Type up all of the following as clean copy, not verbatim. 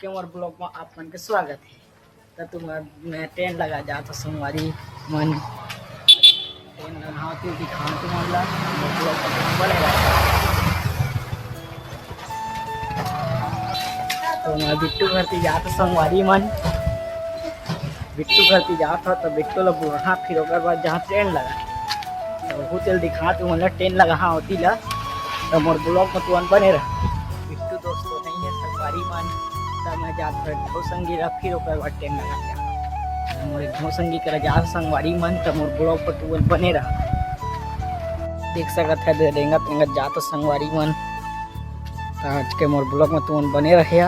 के मोर ब्लॉग में आप मन के स्वागत है। तो मैं ट्रेन लगा जा तो संगवारी मन ट्रेन लगा तू दिखा तू मन ला मोर ब्लॉग में बनेगा। तो मैं बिट्टू घर ती जात संगवारी मन बिट्टू घर ती जात हो तो बिट्टू ला बुढ़ा फिर ओकर बाद जहाँ ट्रेन लगा तो वो तेल दिखा तू मन ला ट्रेन लगा होती ला तो मोर ब्लॉग में तू बने रहा। बिट्टू दोस्तों नहीं है संगवारी मन मैं जात घो संगी रहा फिर ओकर बाद ट्रेन लगा गया मोर घो संगी कर जा संगवारी मन तो मोर ब्लॉग पर तू बने रहा। देख सकत है रेंगत रेंगत जात संगवारी मन तो आज के मोर ब्लॉग में तू बने रहे।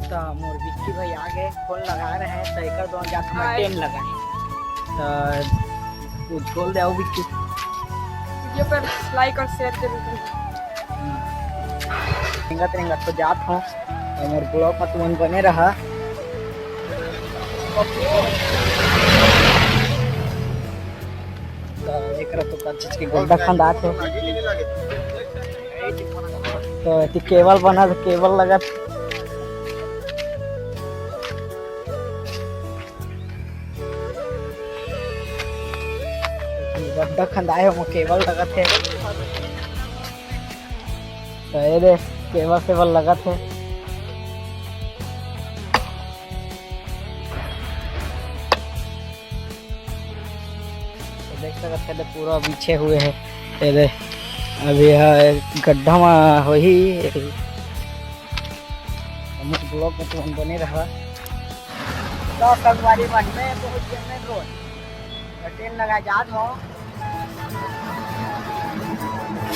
तो मोर बिक्की भाई आगे फोन लगा रहे हैं तो एक दो जात में ट्रेन लगाए तो खोल दे बिक्की वीडियो पर लाइक और शेयर जरूर करना। रेंगत रेंगत तो जात हूँ और मोर ब्लॉग में तुम बने रहा। तो चीज की गोल्डा खंदात है तो केबल बना तो केबल लगा गड्ढा खंदाए हो केबल लगा थे तो ये दे केबल सेबल लगा थे तो देख सकते हैं पूरा पीछे हुए है ये दे अभी गड्ढा में हो ही ब्लॉक में तो हम बने रहा। तो संगवारी मन में बहुत जने रोड ट्रेन लगा जात हो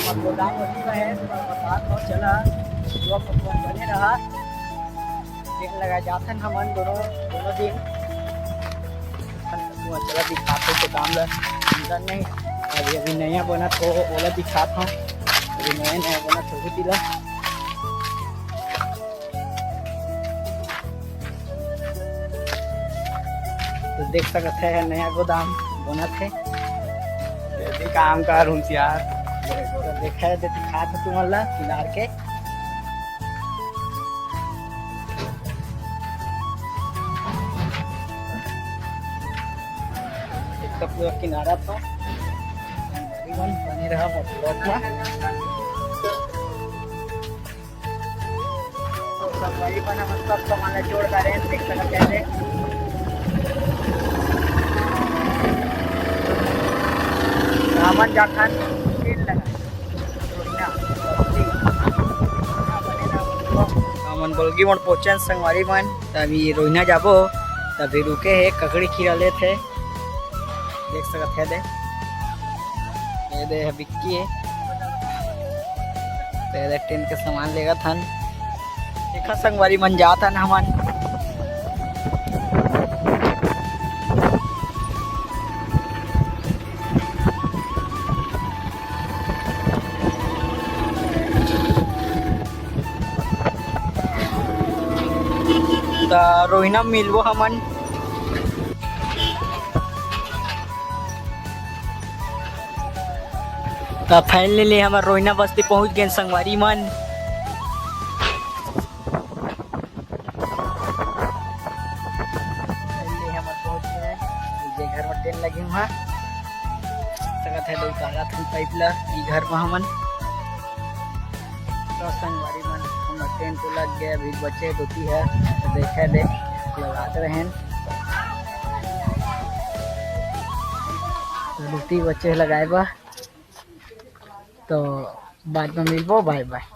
गोदाम है बरसात हो चला ब्लॉक में बने रहा। ट्रेन लगा जाते हम दोनों दिन चला दिखाते तो काम अंदर नहीं अभी नया बना तो ओला दिखाता हूँ अभी नया बना तो दिला तो देख सकते हैं नया गोदाम बना थे काम कर यार तो देखा है दिखा था तुम अल्लाह किनार के इसका पूरा किनारा था बने रहा ब्लॉक में सब वही बना मतलब सामान जोड़दार है देख सकते हैं। सामान जाखन ट्रेन मन बल्कि मन पहुंचे संगवारी मन तभी रोहिना जाबो तभी रुके है ककड़ी खीरा ले थे देख सकते हैं ये दे बिक्की है तो ट्रेन के सामान लेगा था देखा संगवारी मन जाता ना हमन रोहिना मिलबो हमन तो फाइनली हमार रोहिना बस्ती पहुंच गए संगवारी मन। घर में ट्रेन लगी हुआ सकत है दो तारा थन पाइप ला घर में हमन तो संगवारी मन हम ट्रेन तो लग गया अभी बच्चे होती है तो देखा दे लगाते रहे तो रोटी बच्चे लगाए बा तो बाद में मिलबो बाय बाय।